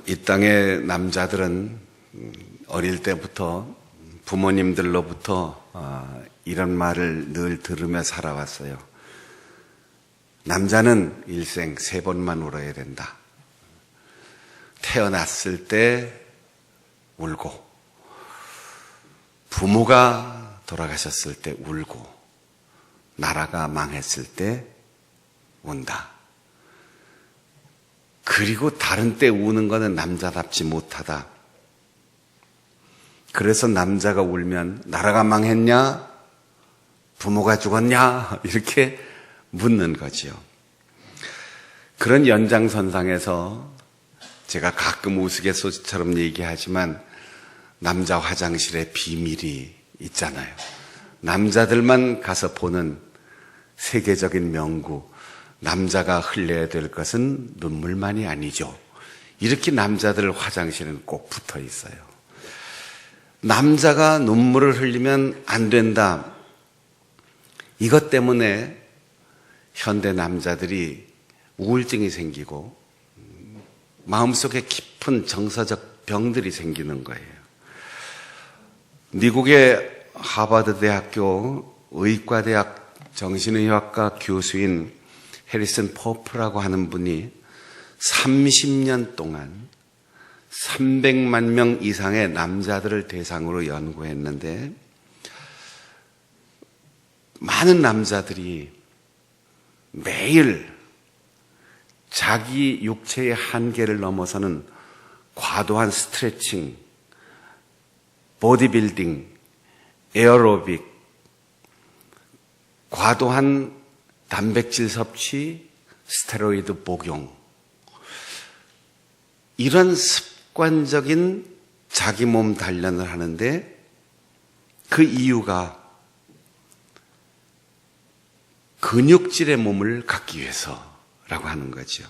이 땅의 남자들은 어릴 때부터 부모님들로부터 이런 말을 늘 들으며 살아왔어요. 남자는 일생 3번만 울어야 된다. 태어났을 때 울고, 부모가 돌아가셨을 때 울고, 나라가 망했을 때 운다. 그리고 다른 때 우는 거는 남자답지 못하다. 그래서 남자가 울면 나라가 망했냐? 부모가 죽었냐? 이렇게 묻는 거지요. 그런 연장선상에서 제가 가끔 우스갯소리처럼 얘기하지만 남자 화장실에 비밀이 있잖아요. 남자들만 가서 보는 세계적인 명구, 남자가 흘려야 될 것은 눈물만이 아니죠. 이렇게 남자들 화장실은 꼭 붙어 있어요. 남자가 눈물을 흘리면 안 된다. 이것 때문에 현대 남자들이 우울증이 생기고 마음속에 깊은 정서적 병들이 생기는 거예요. 미국의 하버드 대학교 의과대학 정신의학과 교수인 해리슨 포프라고 하는 분이 30년 동안 300만 명 이상의 남자들을 대상으로 연구했는데, 많은 남자들이 매일 자기 육체의 한계를 넘어서는 과도한 스트레칭, 보디빌딩, 에어로빅, 과도한 단백질 섭취, 스테로이드 복용, 이런 습관적인 자기 몸 단련을 하는데 그 이유가 근육질의 몸을 갖기 위해서라고 하는 거죠.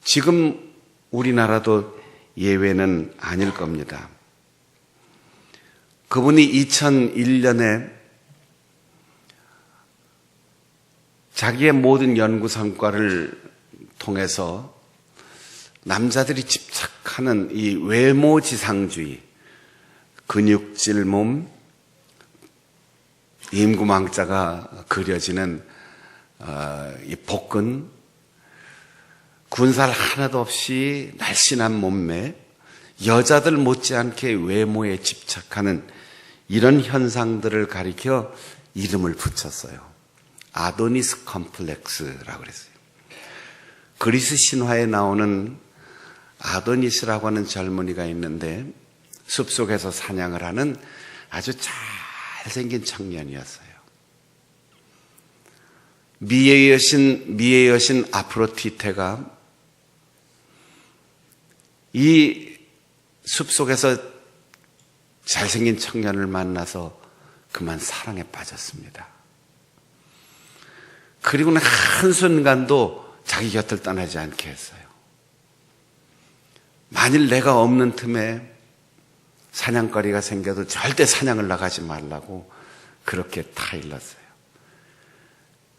지금 우리나라도 예외는 아닐 겁니다. 그분이 2001년에 자기의 모든 연구 성과를 통해서 남자들이 집착하는 이 외모지상주의, 근육질 몸, 임구망자가 그려지는 이 복근, 군살 하나도 없이 날씬한 몸매, 여자들 못지않게 외모에 집착하는 이런 현상들을 가리켜 이름을 붙였어요. 아도니스 컴플렉스라고 그랬어요. 그리스 신화에 나오는 아도니스라고 하는 젊은이가 있는데 숲속에서 사냥을 하는 아주 잘생긴 청년이었어요. 미의 여신 아프로디테가 이 숲속에서 잘생긴 청년을 만나서 그만 사랑에 빠졌습니다. 그리고는 한순간도 자기 곁을 떠나지 않게 했어요. 만일 내가 없는 틈에 사냥거리가 생겨도 절대 사냥을 나가지 말라고 그렇게 타일렀어요.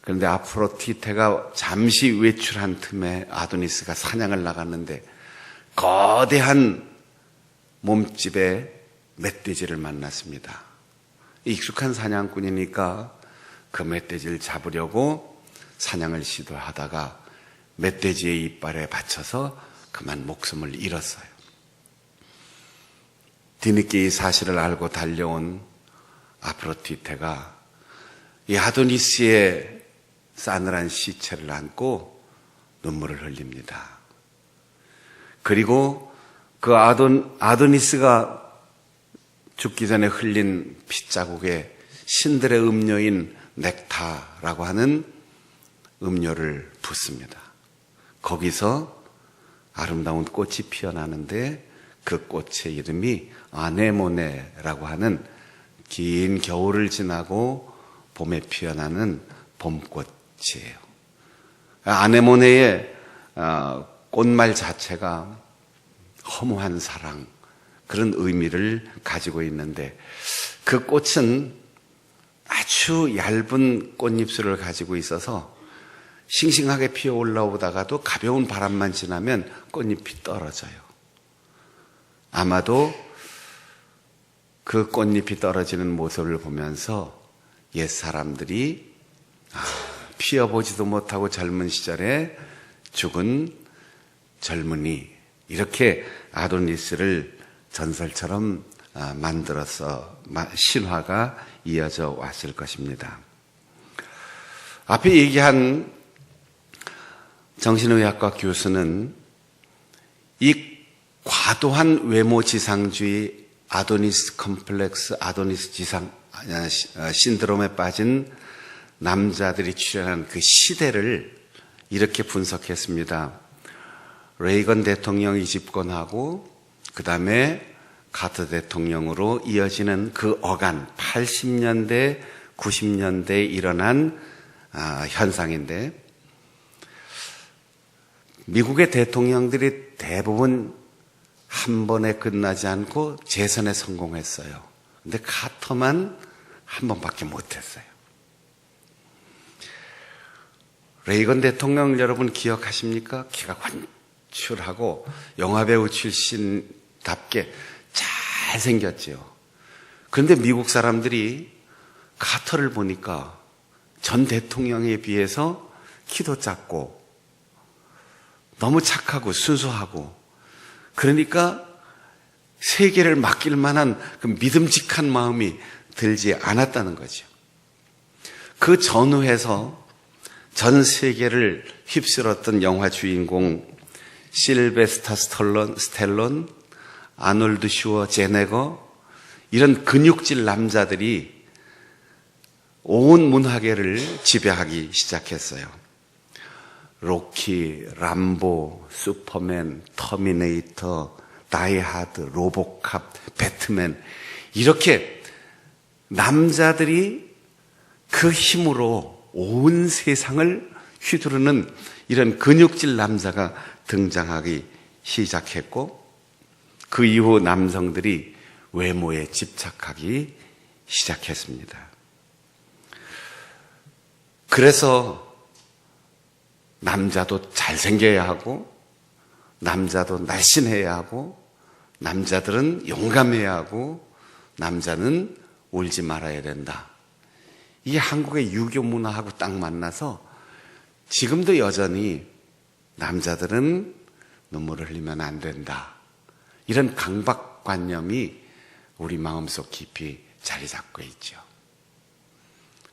그런데 아프로디테가 잠시 외출한 틈에 아도니스가 사냥을 나갔는데 거대한 몸집의 멧돼지를 만났습니다. 익숙한 사냥꾼이니까 그 멧돼지를 잡으려고 사냥을 시도하다가 멧돼지의 이빨에 받쳐서 그만 목숨을 잃었어요. 뒤늦게 이 사실을 알고 달려온 아프로디테가 이 아도니스의 싸늘한 시체를 안고 눈물을 흘립니다. 그리고 그 아도니스가 죽기 전에 흘린 핏자국에 신들의 음료인 넥타라고 하는 음료를 붓습니다. 거기서 아름다운 꽃이 피어나는데 그 꽃의 이름이 아네모네라고 하는 긴 겨울을 지나고 봄에 피어나는 봄꽃이에요. 아네모네의 꽃말 자체가 허무한 사랑, 그런 의미를 가지고 있는데 그 꽃은 아주 얇은 꽃잎술을 가지고 있어서 싱싱하게 피어 올라오다가도 가벼운 바람만 지나면 꽃잎이 떨어져요. 아마도 그 꽃잎이 떨어지는 모습을 보면서 옛 사람들이 피어보지도 못하고 젊은 시절에 죽은 젊은이, 이렇게 아도니스를 전설처럼 만들어서 신화가 이어져 왔을 것입니다. 앞에 얘기한 정신의학과 교수는 이 과도한 외모 지상주의, 아도니스 컴플렉스, 아도니스 지상 신드롬에 빠진 남자들이 출현한 그 시대를 이렇게 분석했습니다. 레이건 대통령이 집권하고 그 다음에 카터 대통령으로 이어지는 그 어간 80년대, 90년대에 일어난 현상인데, 미국의 대통령들이 대부분 한 번에 끝나지 않고 재선에 성공했어요. 근데 카터만 한 번밖에 못했어요. 레이건 대통령 여러분 기억하십니까? 키가 건출하고 영화배우 출신답게 잘생겼지요. 그런데 미국 사람들이 카터를 보니까 전 대통령에 비해서 키도 작고 너무 착하고 순수하고, 그러니까 세계를 맡길 만한 그 믿음직한 마음이 들지 않았다는 거죠. 그 전후에서 전 세계를 휩쓸었던 영화 주인공 실베스타 스텔론, 아놀드 슈워제네거, 이런 근육질 남자들이 온 문화계를 지배하기 시작했어요. 로키, 람보, 슈퍼맨, 터미네이터, 다이하드, 로보캅, 배트맨, 이렇게 남자들이 그 힘으로 온 세상을 휘두르는 이런 근육질 남자가 등장하기 시작했고, 그 이후 남성들이 외모에 집착하기 시작했습니다. 그래서 남자도 잘생겨야 하고, 남자도 날씬해야 하고, 남자들은 용감해야 하고, 남자는 울지 말아야 된다. 이게 한국의 유교 문화하고 딱 만나서 지금도 여전히 남자들은 눈물을 흘리면 안 된다. 이런 강박관념이 우리 마음속 깊이 자리 잡고 있죠.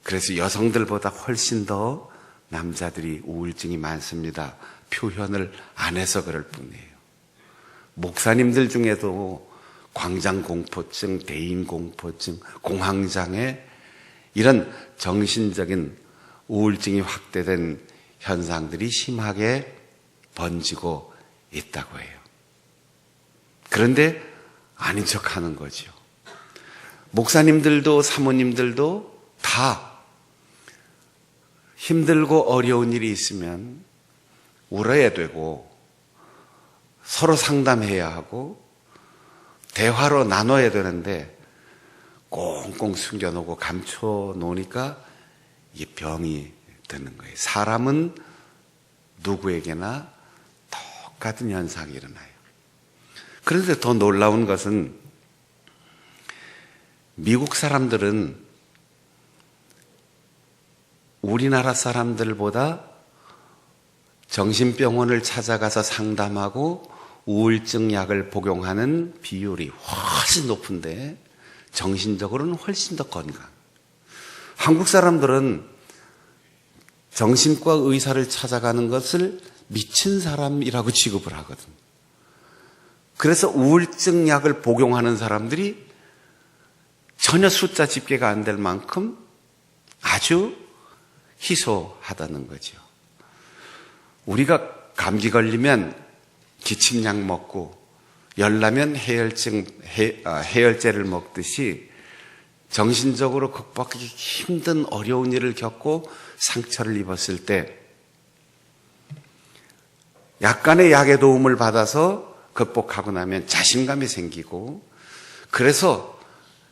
그래서 여성들보다 훨씬 더 남자들이 우울증이 많습니다. 표현을 안 해서 그럴 뿐이에요. 목사님들 중에도 광장공포증, 대인공포증, 공황장애, 이런 정신적인 우울증이 확대된 현상들이 심하게 번지고 있다고 해요. 그런데 아닌 척 하는 거죠. 목사님들도 사모님들도 다 힘들고 어려운 일이 있으면 울어야 되고, 서로 상담해야 하고, 대화로 나눠야 되는데 꽁꽁 숨겨놓고 감춰놓으니까 이게 병이 드는 거예요. 사람은 누구에게나 똑같은 현상이 일어나요. 그런데 더 놀라운 것은 미국 사람들은 우리나라 사람들보다 정신병원을 찾아가서 상담하고 우울증 약을 복용하는 비율이 훨씬 높은데 정신적으로는 훨씬 더 건강. 한국 사람들은 정신과 의사를 찾아가는 것을 미친 사람이라고 취급을 하거든. 그래서 우울증 약을 복용하는 사람들이 전혀 숫자 집계가 안 될 만큼 아주 희소하다는 거죠. 우리가 감기 걸리면 기침약 먹고 열나면 해열제를 먹듯이 정신적으로 극복하기 힘든 어려운 일을 겪고 상처를 입었을 때 약간의 약의 도움을 받아서 극복하고 나면 자신감이 생기고, 그래서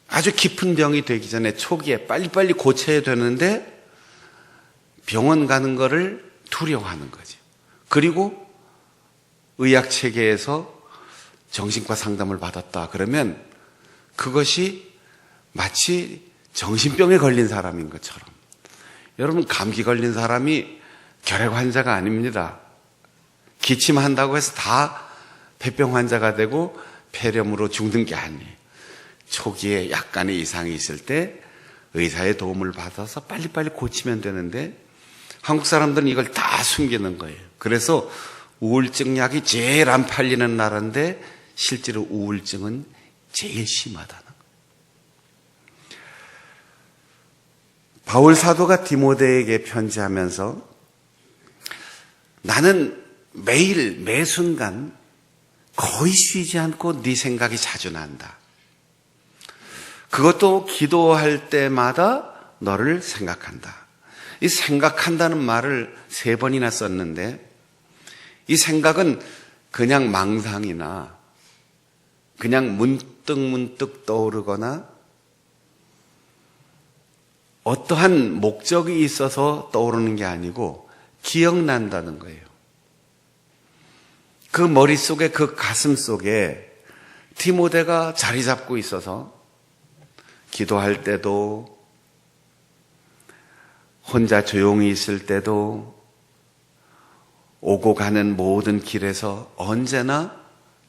아주 깊은 병이 되기 전에 초기에 빨리빨리 고쳐야 되는데 병원 가는 거를 두려워하는 거죠. 그리고 의학 체계에서 정신과 상담을 받았다 그러면 그것이 마치 정신병에 걸린 사람인 것처럼. 여러분, 감기 걸린 사람이 결핵 환자가 아닙니다. 기침한다고 해서 다 폐병 환자가 되고 폐렴으로 죽는 게 아니에요. 초기에 약간의 이상이 있을 때 의사의 도움을 받아서 빨리빨리 고치면 되는데 한국 사람들은 이걸 다 숨기는 거예요. 그래서 우울증 약이 제일 안 팔리는 나라인데 실제로 우울증은 제일 심하다는 거예요. 바울 사도가 디모데에게 편지하면서 나는 매일 매 순간 거의 쉬지 않고 네 생각이 자주 난다. 그것도 기도할 때마다 너를 생각한다. 이 생각한다는 말을 3번이나 썼는데 이 생각은 그냥 망상이나 그냥 문득문득 떠오르거나 어떠한 목적이 있어서 떠오르는 게 아니고 기억난다는 거예요. 그 머릿속에 그 가슴 속에 디모데가 자리 잡고 있어서 기도할 때도 혼자 조용히 있을 때도 오고 가는 모든 길에서 언제나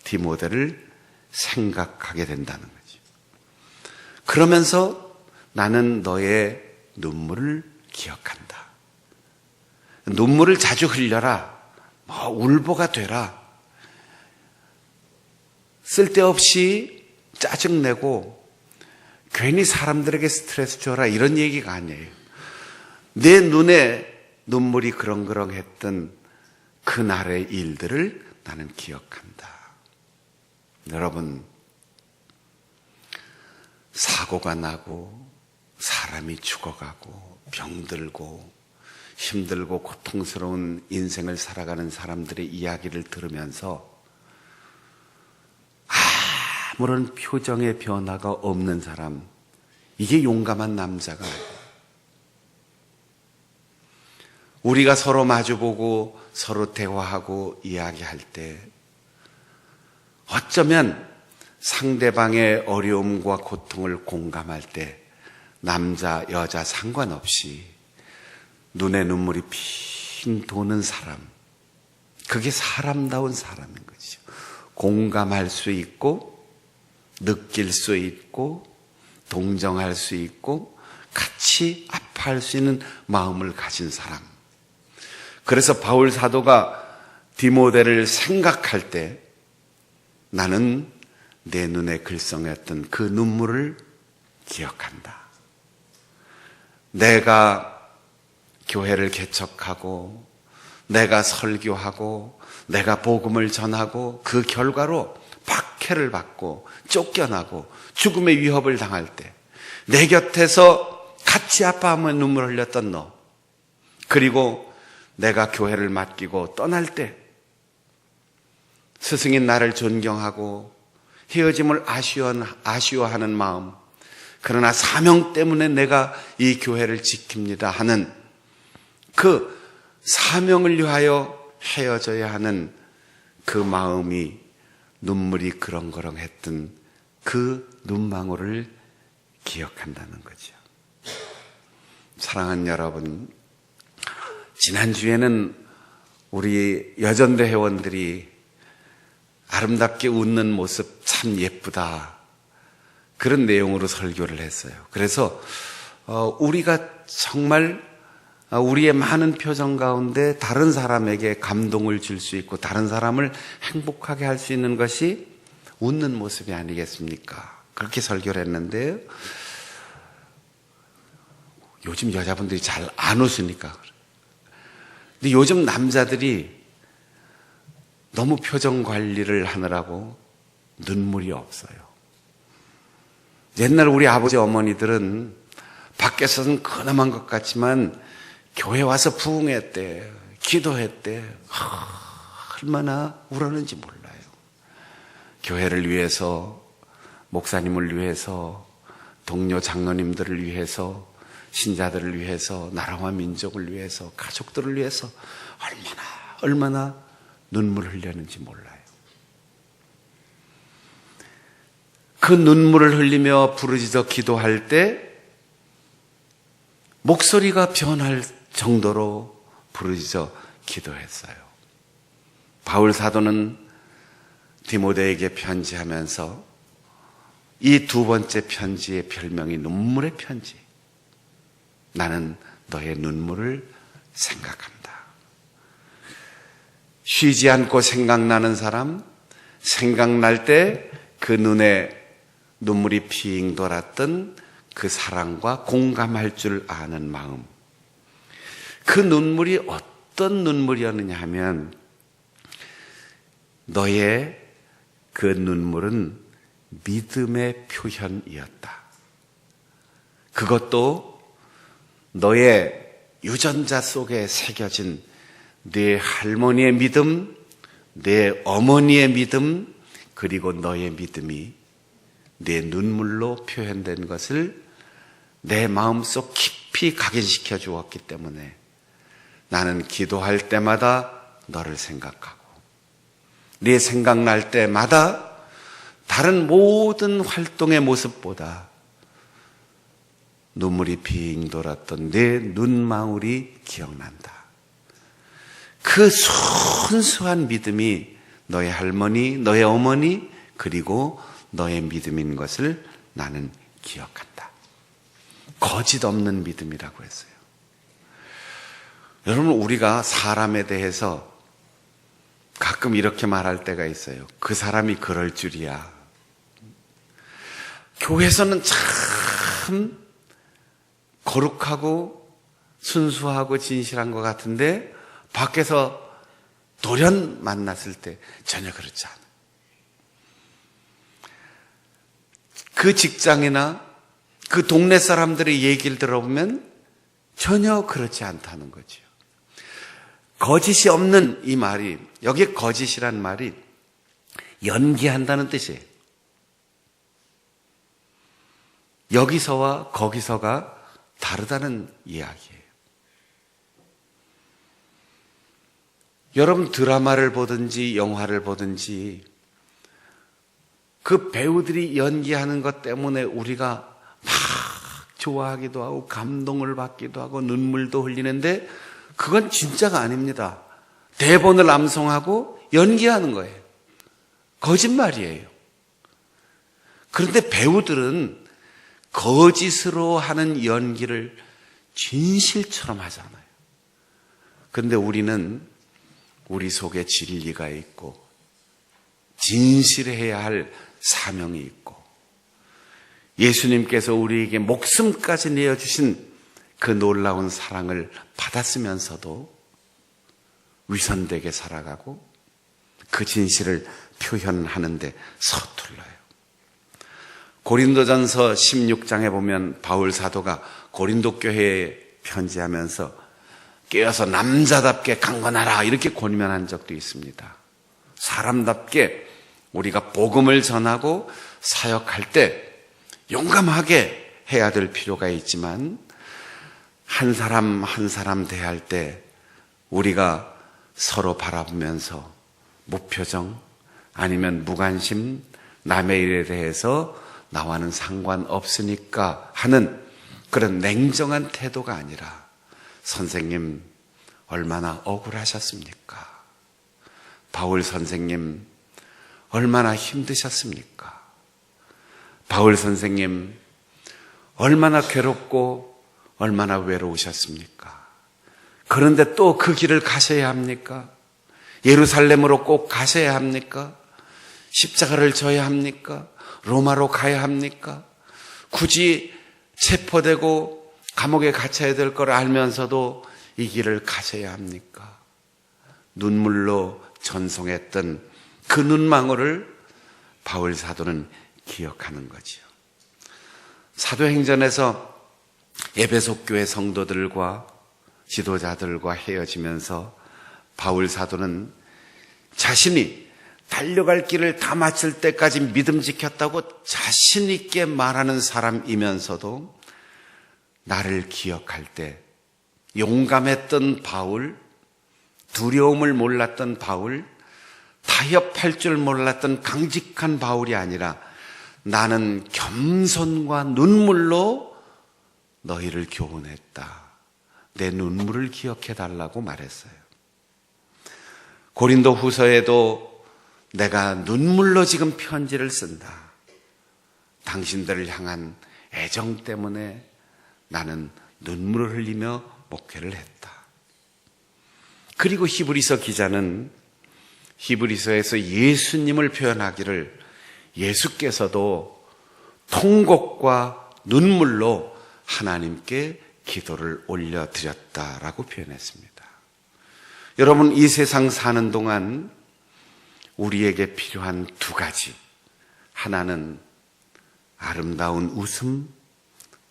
디모데를 생각하게 된다는 거죠. 그러면서 나는 너의 눈물을 기억한다. 눈물을 자주 흘려라. 울보가 되라. 쓸데없이 짜증내고 괜히 사람들에게 스트레스 줘라 이런 얘기가 아니에요. 내 눈에 눈물이 그렁그렁했던 그날의 일들을 나는 기억한다. 여러분, 사고가 나고 사람이 죽어가고 병들고 힘들고 고통스러운 인생을 살아가는 사람들의 이야기를 들으면서 아무런 표정의 변화가 없는 사람, 이게 용감한 남자가 아니에요. 우리가 서로 마주보고 서로 대화하고 이야기할 때 어쩌면 상대방의 어려움과 고통을 공감할 때 남자, 여자 상관없이 눈에 눈물이 핑 도는 사람, 그게 사람다운 사람인 거죠. 공감할 수 있고 느낄 수 있고 동정할 수 있고 같이 아파할 수 있는 마음을 가진 사람. 그래서 바울 사도가 디모데를 생각할 때 나는 내 눈에 글썽했던 그 눈물을 기억한다. 내가 교회를 개척하고 내가 설교하고 내가 복음을 전하고 그 결과로 박해를 받고 쫓겨나고 죽음의 위협을 당할 때 내 곁에서 같이 아파하며 눈물 흘렸던 너, 그리고 내가 교회를 맡기고 떠날 때 스승인 나를 존경하고 헤어짐을 아쉬워하는 마음, 그러나 사명 때문에 내가 이 교회를 지킵니다 하는 그 사명을 위하여 헤어져야 하는 그 마음이 눈물이 그렁그렁했던 그 눈망울을 기억한다는 거죠. 사랑하는 여러분, 지난주에는 우리 여전대 회원들이 아름답게 웃는 모습 참 예쁘다, 그런 내용으로 설교를 했어요. 그래서 우리가 정말 우리의 많은 표정 가운데 다른 사람에게 감동을 줄 수 있고 다른 사람을 행복하게 할 수 있는 것이 웃는 모습이 아니겠습니까? 그렇게 설교를 했는데요. 요즘 여자분들이 잘 안 웃으니까. 근데 요즘 남자들이 너무 표정 관리를 하느라고 눈물이 없어요. 옛날 우리 아버지 어머니들은 밖에서는 근엄한 것 같지만 교회 와서 부흥했대, 기도했대. 얼마나 울었는지 몰라요. 교회를 위해서, 목사님을 위해서, 동료 장로님들을 위해서, 신자들을 위해서, 나라와 민족을 위해서, 가족들을 위해서 얼마나 눈물을 흘렸는지 몰라요. 그 눈물을 흘리며 부르짖어 기도할 때 목소리가 변할 정도로 부르짖어 기도했어요. 바울 사도는 디모데에게 편지하면서 이 두 번째 편지의 별명이 눈물의 편지. 나는 너의 눈물을 생각한다. 쉬지 않고 생각나는 사람, 생각날 때 그 눈에 눈물이 핑 돌았던 그 사랑과 공감할 줄 아는 마음. 그 눈물이 어떤 눈물이었느냐 하면 너의 그 눈물은 믿음의 표현이었다. 그것도 너의 유전자 속에 새겨진 네 할머니의 믿음, 내 어머니의 믿음, 그리고 너의 믿음이 내 눈물로 표현된 것을 내 마음속 깊이 각인시켜 주었기 때문에 나는 기도할 때마다 너를 생각하고 네 생각날 때마다 다른 모든 활동의 모습보다 눈물이 빙 돌았던 내 눈망울이 기억난다. 그 순수한 믿음이 너의 할머니, 너의 어머니, 그리고 너의 믿음인 것을 나는 기억한다. 거짓 없는 믿음이라고 했어요. 여러분, 우리가 사람에 대해서 가끔 이렇게 말할 때가 있어요. 그 사람이 그럴 줄이야. 교회에서는 참 거룩하고 순수하고 진실한 것 같은데 밖에서 돌연 만났을 때 전혀 그렇지 않아. 그 직장이나 그 동네 사람들의 얘기를 들어보면 전혀 그렇지 않다는 거죠. 거짓이 없는 이 말이, 여기에 거짓이란 말이 연기한다는 뜻이에요. 여기서와 거기서가 다르다는 이야기예요. 여러분 드라마를 보든지 영화를 보든지 그 배우들이 연기하는 것 때문에 우리가 막 좋아하기도 하고 감동을 받기도 하고 눈물도 흘리는데 그건 진짜가 아닙니다. 대본을 암송하고 연기하는 거예요. 거짓말이에요. 그런데 배우들은 거짓으로 하는 연기를 진실처럼 하잖아요. 그런데 우리는 우리 속에 진리가 있고 진실해야 할 사명이 있고 예수님께서 우리에게 목숨까지 내어주신 그 놀라운 사랑을 받았으면서도 위선되게 살아가고 그 진실을 표현하는데 서툴러요. 고린도전서 16장에 보면 바울 사도가 고린도 교회에 편지하면서 깨어서 남자답게 강건하라 이렇게 권면한 적도 있습니다. 사람답게 우리가 복음을 전하고 사역할 때 용감하게 해야 될 필요가 있지만 한 사람 한 사람 대할 때 우리가 서로 바라보면서 무표정 아니면 무관심, 남의 일에 대해서 나와는 상관없으니까 하는 그런 냉정한 태도가 아니라 선생님 얼마나 억울하셨습니까? 바울 선생님 얼마나 힘드셨습니까? 바울 선생님 얼마나 괴롭고 얼마나 외로우셨습니까? 그런데 또 그 길을 가셔야 합니까? 예루살렘으로 꼭 가셔야 합니까? 십자가를 져야 합니까? 로마로 가야 합니까? 굳이 체포되고 감옥에 갇혀야 될 걸 알면서도 이 길을 가셔야 합니까? 눈물로 전송했던 그 눈망울을 바울 사도는 기억하는 거지요. 사도행전에서 에베소 교회 성도들과 지도자들과 헤어지면서 바울 사도는 자신이 달려갈 길을 다 마칠 때까지 믿음 지켰다고 자신 있게 말하는 사람이면서도 나를 기억할 때 용감했던 바울, 두려움을 몰랐던 바울, 타협할 줄 몰랐던 강직한 바울이 아니라 나는 겸손과 눈물로 너희를 교훈했다. 내 눈물을 기억해 달라고 말했어요. 고린도 후서에도 내가 눈물로 지금 편지를 쓴다. 당신들을 향한 애정 때문에 나는 눈물을 흘리며 목회를 했다. 그리고 히브리서 기자는 히브리서에서 예수님을 표현하기를 예수께서도 통곡과 눈물로 하나님께 기도를 올려드렸다라고 표현했습니다. 여러분, 이 세상 사는 동안 우리에게 필요한 두 가지. 하나는 아름다운 웃음,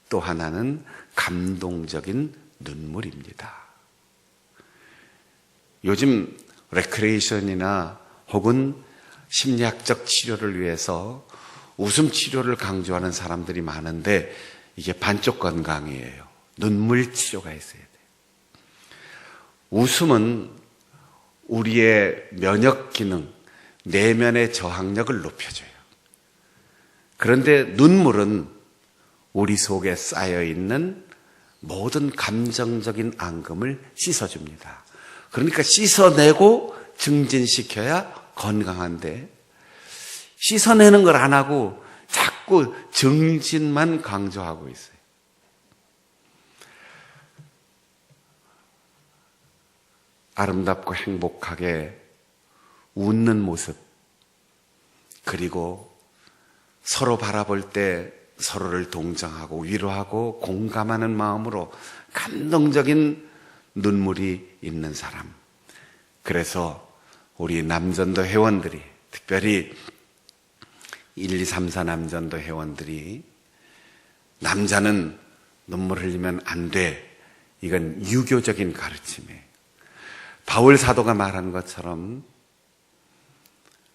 또 하나는 감동적인 눈물입니다. 요즘 레크레이션이나 혹은 심리학적 치료를 위해서 웃음 치료를 강조하는 사람들이 많은데 이게 반쪽 건강이에요. 눈물 치료가 있어야 돼요. 웃음은 우리의 면역 기능, 내면의 저항력을 높여줘요. 그런데 눈물은 우리 속에 쌓여있는 모든 감정적인 앙금을 씻어줍니다. 그러니까 씻어내고 증진시켜야 건강한데 씻어내는 걸 안 하고 자꾸 증진만 강조하고 있어요. 아름답고 행복하게 웃는 모습, 그리고 서로 바라볼 때 서로를 동정하고 위로하고 공감하는 마음으로 감동적인 눈물이 있는 사람. 그래서 우리 남전도 회원들이, 특별히 1, 2, 3, 4 남전도 회원들이 남자는 눈물 흘리면 안 돼. 이건 유교적인 가르침이에요. 바울 사도가 말한 것처럼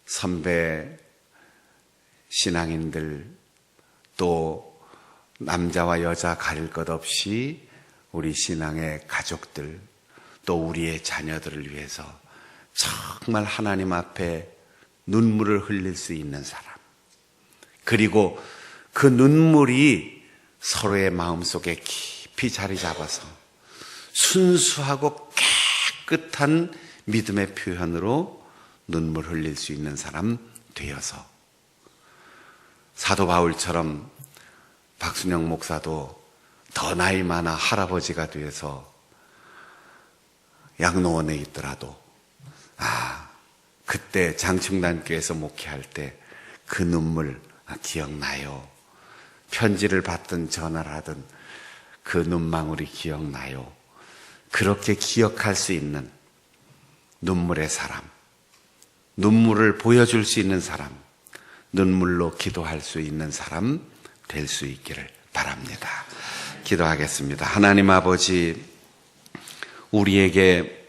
선배 신앙인들, 또 남자와 여자 가릴 것 없이 우리 신앙의 가족들, 또 우리의 자녀들을 위해서 정말 하나님 앞에 눈물을 흘릴 수 있는 사람, 그리고 그 눈물이 서로의 마음속에 깊이 자리 잡아서 순수하고 깨끗한 믿음의 표현으로 눈물 흘릴 수 있는 사람 되어서 사도 바울처럼 박순영 목사도 더 나이 많아 할아버지가 돼서 양로원에 있더라도 그때 장충단교에서 목회할 때 그 눈물 기억나요. 편지를 받든 전화를 하든 그 눈망울이 기억나요. 그렇게 기억할 수 있는 눈물의 사람, 눈물을 보여줄 수 있는 사람, 눈물로 기도할 수 있는 사람 될 수 있기를 바랍니다. 기도하겠습니다. 하나님 아버지, 우리에게